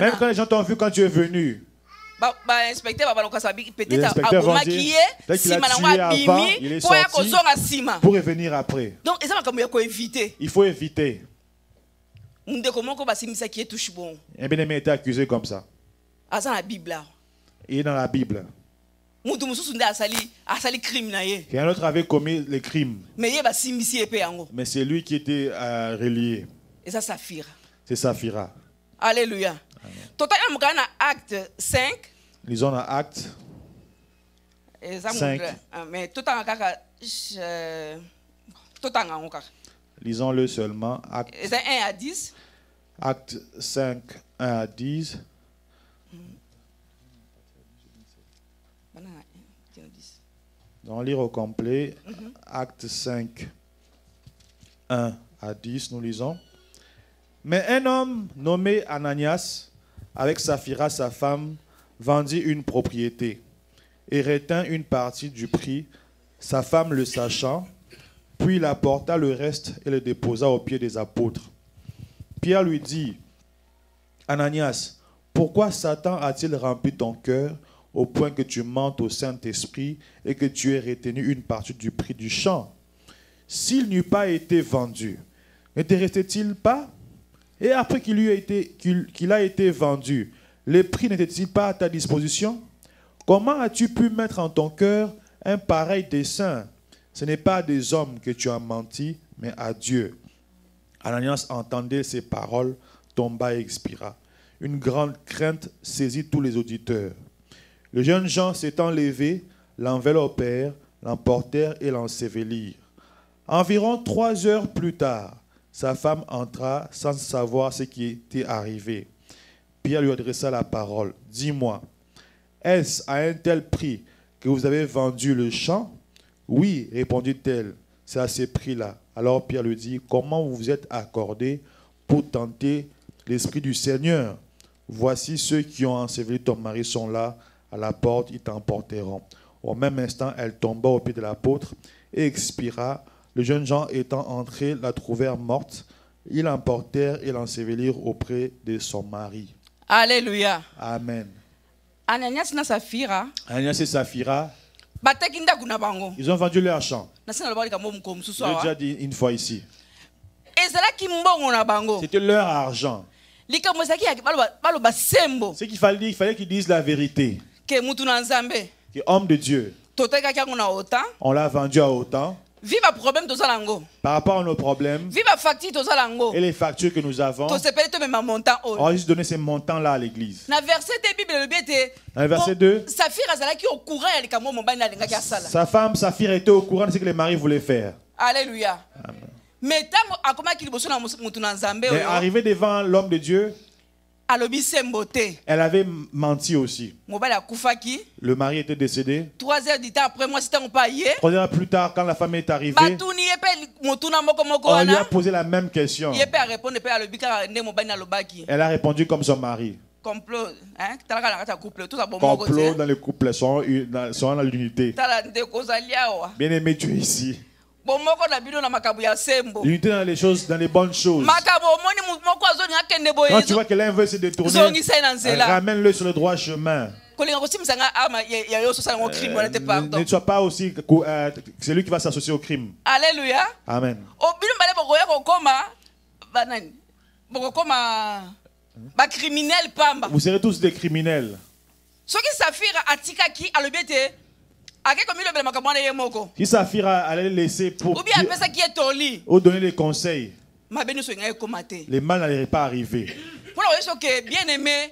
Même quand les gens t'ont vu quand tu es venu. L'inspecteur vont dire, peut-être qu'il a tué avant, il est sorti pour revenir après. Donc, il faut éviter. Un bien-aimé était accusé comme ça. Il est dans la Bible. Et un autre avait commis les crimes. Mais c'est lui qui était relié. C'est Saphira. Alléluia. Totalement acte 5. Lisons dans Acte 5. Mais lisons-le seulement. Acte 1 à 10. Acte 5, 1 à 10. On va lire au complet. Acte 5, 1 à 10, nous lisons. Mais un homme nommé Ananias, avec Saphira, sa femme, vendit une propriété et retint une partie du prix, sa femme le sachant, puis il apporta le reste et le déposa aux pieds des apôtres. Pierre lui dit, Ananias, pourquoi Satan a-t-il rempli ton cœur au point que tu mentes au Saint-Esprit et que tu aies retenu une partie du prix du champ? S'il n'eût pas été vendu, ne te restait-il pas? Et après qu'il a été vendu, les prix n'étaient-ils pas à ta disposition? Comment as-tu pu mettre en ton cœur un pareil dessein? Ce n'est pas à des hommes que tu as menti, mais à Dieu. Ananias entendait ces paroles, tomba et expira. Une grande crainte saisit tous les auditeurs. Les jeunes gens s'étant levés, l'enveloppèrent, l'emportèrent et l'ensevelirent. Environ 3 heures plus tard, sa femme entra sans savoir ce qui était arrivé. Pierre lui adressa la parole. « Dis-moi, est-ce à un tel prix que vous avez vendu le champ? » « Oui, répondit-elle, c'est à ces prix-là. » Alors Pierre lui dit, « Comment vous vous êtes accordé pour tenter l'Esprit du Seigneur? Voici ceux qui ont enseveli ton mari sont là, à la porte, ils t'emporteront. » Au même instant, elle tomba aux pieds de l'apôtre et expira. Les jeunes gens étant entrés, la trouvèrent morte. Ils l'emportèrent et l'ensevelirent auprès de son mari. Alléluia. Amen. Ananias et Saphira, ils ont vendu leur champ. Je l'ai déjà dit une fois ici. C'était leur argent. Ce qu'il fallait, il fallait qu'ils disent la vérité. Que homme de Dieu, on l'a vendu à autant. Par rapport à nos problèmes et les factures que nous avons, on va juste donner ces montants-là à l'église. Dans le verset 2, sa femme, Saphira, était au courant de ce que les maris voulaient faire. Alléluia. Amen. Mais arrivé devant l'homme de Dieu, elle avait menti aussi. Le mari était décédé. 3 heures plus tard, quand la femme est arrivée, on lui a posé la même question. Elle a répondu comme son mari. Complot dans le couple, sont dans l'unité. Bien aimé, tu es ici. L'unité dans les choses, dans les bonnes choses. Quand tu vois que l'un veut se détourner, ramène-le sur le droit chemin. Ne sois pas aussi celui qui va s'associer au crime. Alléluia. Amen. Vous serez tous des criminels. Si Saphir allait laisser pour ou donner des conseils, les mal n'allaient pas arriver.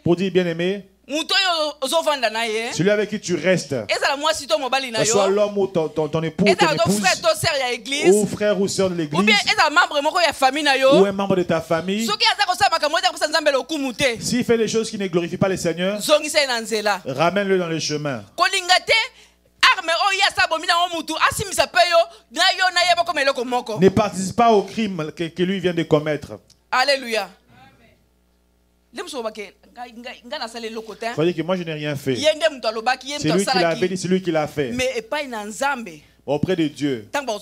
Pour dire bien-aimé, celui avec qui tu restes, que soit l'homme ou ton époux, ton épouse, ou frère ou soeur de l'église, ou un membre de ta famille, s'il fait des choses qui ne glorifient pas le Seigneur, ramène-le dans le chemin. Ne participe pas au crime que lui vient de commettre. Alléluia. Il faut dire que moi je n'ai rien fait. C'est lui qui l'a fait, c'est lui qui l'a fait. Auprès de Dieu. Quand on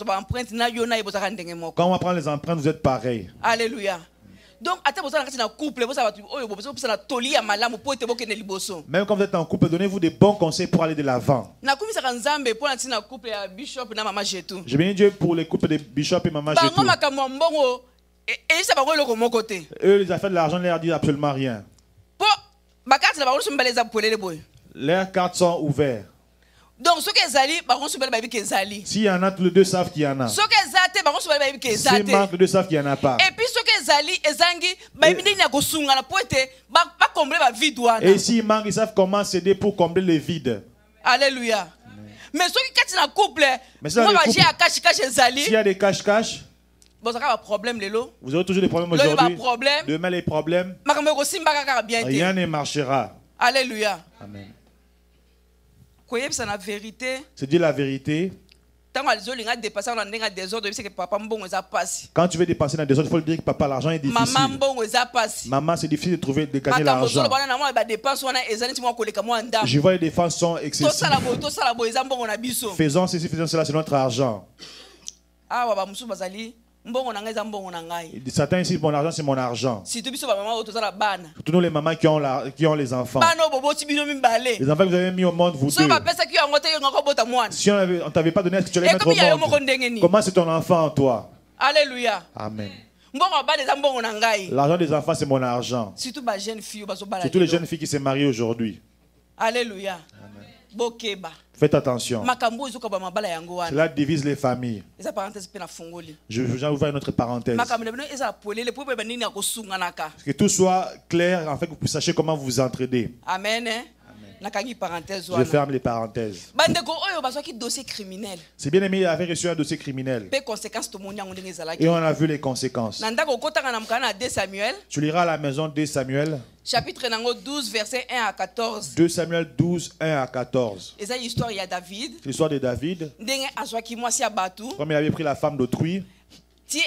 va prendre les empreintes, vous êtes pareils. Alléluia. Donc, même quand vous êtes en couple, donnez-vous des bons conseils pour aller de l'avant. Je bénis Dieu pour les couples de Bishop et Maman Jetou. Eux, les affaires de l'argent ne leur disent absolument rien. Leurs cartes sont ouvertes. Donc, s'il y en a, tous les deux savent qu'il y en a. S'il manque, les deux savent qu'il n'y en a pas. Et puis, et s'il manque, ils savent comment s'aider pour combler le vide. Alléluia. Mais s'il y a des cache-cache, vous aurez toujours des problèmes aujourd'hui. Demain, les problèmes. Rien ne marchera. Alléluia. Amen. C'est dire la vérité. Quand tu veux dépasser dans le désordre, il faut le dire que papa, l'argent est difficile. Maman, c'est difficile de gagner l'argent. Je vois les dépenses sont excessives. Faisons ceci, faisons cela, c'est notre argent. Certains ici, mon argent, c'est mon argent. Tous nous les mamans qui ont les enfants. Les enfants que vous avez mis au monde, vous deux. Si on ne t'avait pas donné, est-ce que tu allais mettre au monde? Comment c'est ton enfant, toi? Alléluia. Amen. L'argent des enfants, c'est mon argent. Surtout les jeunes filles qui se marient aujourd'hui. Alléluia. Amen. Faites attention. Cela divise les familles. Je vais ouvrir une autre parenthèse. Que tout soit clair, en fait, que vous sachiez comment vous entraider. Amen. Je ferme les parenthèses. C'est bien aimé, il avait reçu un dossier criminel. Et on a vu les conséquences. Tu liras à la maison 2 Samuel. Chapitre 12, versets 1 à 14. 2 Samuel 12, 1 à 14. C'est l'histoire de David. L'histoire de David. Comme il avait pris la femme d'autrui. Il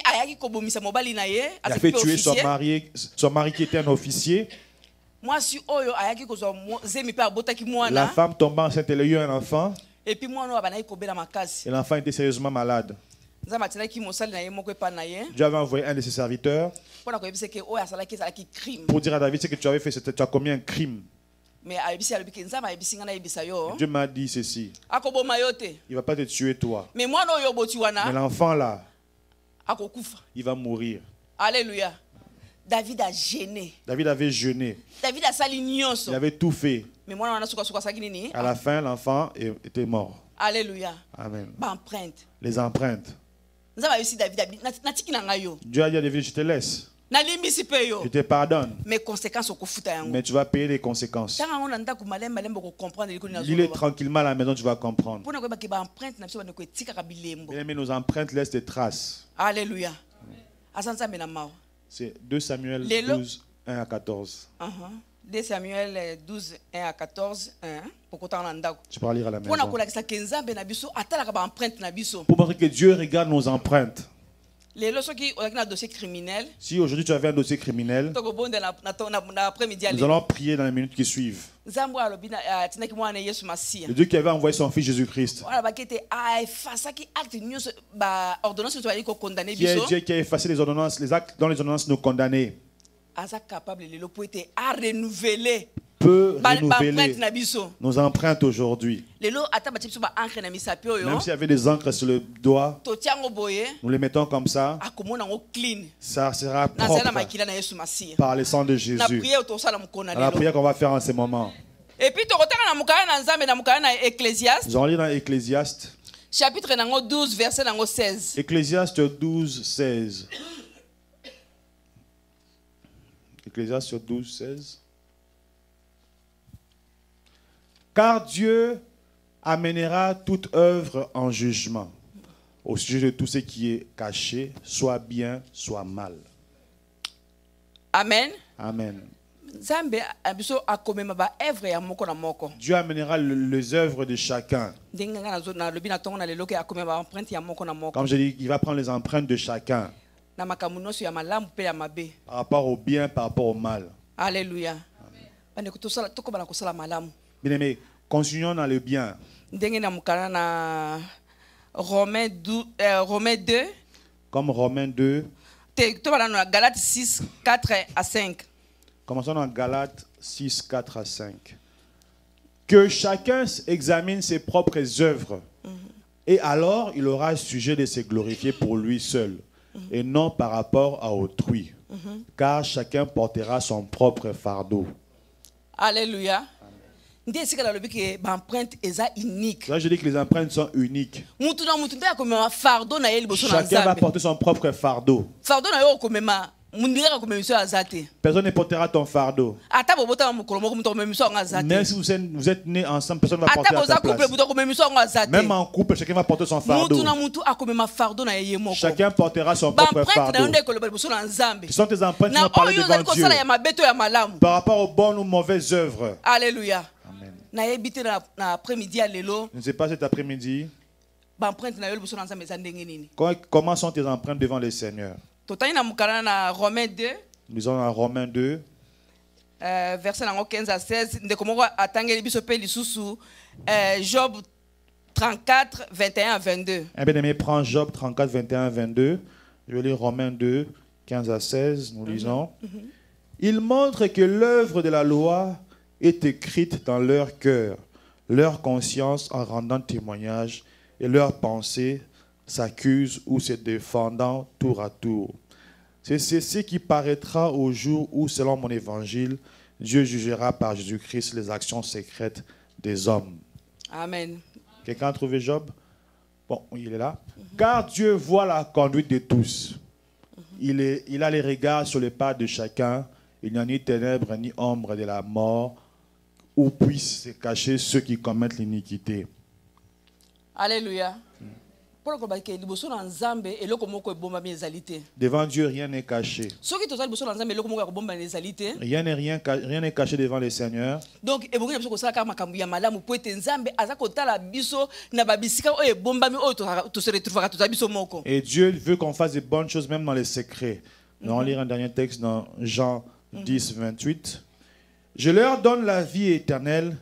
a fait tuer son mari qui était un officier. La femme tomba enceinte, elle a eu un enfant. Et l'enfant était sérieusement malade. Dieu avait envoyé un de ses serviteurs pour dire à David ce que tu avais fait, tu as commis un crime. Mais Dieu m'a dit ceci. Il ne va pas te tuer toi. Mais l'enfant là, il va mourir. Alléluia. David a gêné. David avait jeûné. David a sali nyonso. Il avait tout fait. Mais à la fin, l'enfant était mort. Alléluia. Amen. Les empreintes. Dieu a dit à David, je te laisse. Je te pardonne. Mais tu vas payer les conséquences. Lis-le tranquillement à la maison, tu vas comprendre. Mais nos empreintes laissent des traces. Alléluia. C'est 2 Samuel 12, 1 à 14. 2 Samuel 12, 1 à 14. Tu pourras lire à la maison. Pour montrer que Dieu regarde nos empreintes. Si aujourd'hui tu avais un dossier criminel, nous allons prier dans les minutes qui suivent. Le Dieu qui avait envoyé son fils Jésus-Christ, qui est Dieu qui a effacé les ordonnances, les actes dans les ordonnances nous condamner, peut renouveler nos empreintes aujourd'hui. Même s'il y avait des encres sur le doigt, nous les mettons comme ça. Ça sera propre par le sang de Jésus. À la prière qu'on va faire en ce moment. Et puis, nous allons lire dans Ecclésiaste. Chapitre 12, verset 16. Ecclésiaste 12, 16. Ecclésiaste 12, 16. Car Dieu amènera toute œuvre en jugement au sujet de tout ce qui est caché, soit bien, soit mal. Amen. Amen. Dieu amènera les œuvres de chacun. Comme je dis, il va prendre les empreintes de chacun. Par rapport au bien, par rapport au mal. Alléluia. Bien aimé, continuons dans le bien. Romains 2. Comme Romains 2. Galates 6, 4 à 5. Commençons dans Galates 6, 4 à 5. Que chacun examine ses propres œuvres, et alors il aura sujet de se glorifier pour lui seul, et non par rapport à autrui, car chacun portera son propre fardeau. Alléluia. Là, je dis que les empreintes sont uniques. Chacun va porter son propre fardeau. Personne ne portera ton fardeau. Même si vous êtes nés ensemble, personne ne va porter à ta place. Même en couple, chacun va porter son fardeau. Chacun portera son propre fardeau. Ce sont tes empreintes qui vont parler devant Dieu par rapport aux bonnes ou mauvaises œuvres. Alléluia. Amen. Je ne sais pas cet après-midi. Comment sont tes empreintes devant le Seigneur? Romains 2. Nous sommes dans Romains 2. Verset 15 à 16. Job 34, 21 à 22. Bien aimé, prends Job 34, 21 à 22. Je vais lire Romains 2, 15 à 16. Nous lisons. Il montre que l'œuvre de la loi est écrite dans leur cœur, leur conscience en rendant témoignage, et leurs pensées s'accusent ou se défendant tour à tour. C'est ce qui paraîtra au jour où, selon mon évangile, Dieu jugera par Jésus-Christ les actions secrètes des hommes. Amen. Quelqu'un a trouvé Job? Bon, il est là. Car Dieu voit la conduite de tous. Il a les regards sur les pas de chacun. Il n'y a ni ténèbres ni ombre de la mort où puissent se cacher ceux qui commettent l'iniquité. Alléluia. Devant Dieu, rien n'est caché. Rien n'est caché devant le Seigneur. Donc, et Dieu veut qu'on fasse des bonnes choses même dans les secrets. Nous allons lire un dernier texte dans Jean 10, 28. Je leur donne la vie éternelle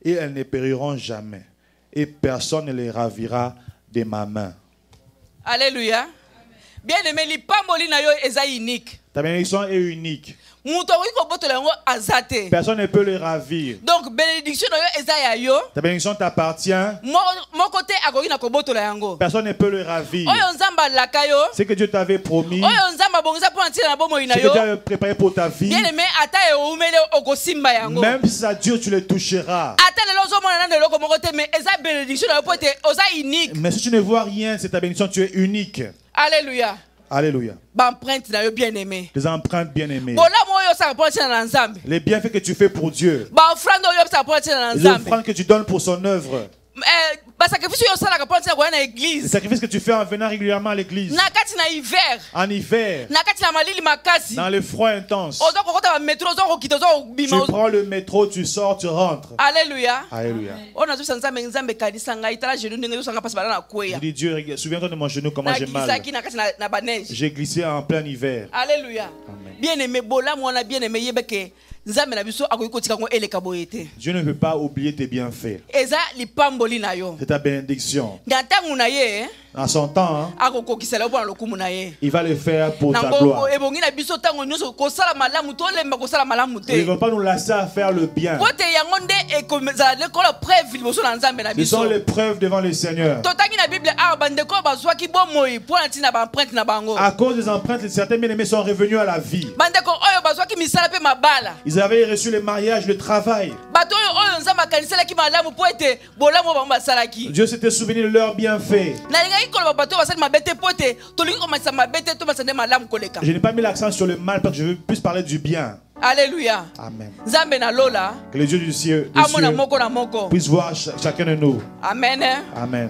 et elles ne périront jamais. Et personne ne les ravira de ma main. Alléluia. Bien aimé, ta bénédiction est unique. Personne ne peut le ravir. Donc, bénédiction ta bénédiction t'appartient. Personne ne peut le ravir. Ce que Dieu t'avait promis, ce que Dieu avait préparé pour ta vie, même si ça dure, tu le toucheras. Mais si tu ne vois rien, c'est ta bénédiction, tu es unique. Alléluia. Alléluia. Les empreintes bien-aimées. Les bienfaits que tu fais pour Dieu. Les offrandes que tu donnes pour son œuvre. Les sacrifices que tu fais en venant régulièrement à l'église. En hiver. Dans le froid intense. Tu prends le métro, tu sors, tu rentres. Alléluia. Alléluia. Je dis Dieu, souviens-toi de mon genou, comment j'ai mal. J'ai glissé en plein hiver. Alléluia. Bien aimé, bien aimé, Dieu ne peut pas oublier tes bienfaits. C'est ta bénédiction. En son temps, il va le faire pour ta gloire. Il ne va pas nous lasser à faire le bien. Ce sont les preuves devant le Seigneur. À cause des empreintes, certains bien-aimés sont revenus à la vie. Ils avaient reçu le mariage, le travail. Dieu s'était souvenu de leurs bienfaits. Je n'ai pas mis l'accent sur le mal parce que je veux plus parler du bien. Alléluia. Amen. Que le Dieu du ciel puisse voir chacun de nous. Amen. Amen.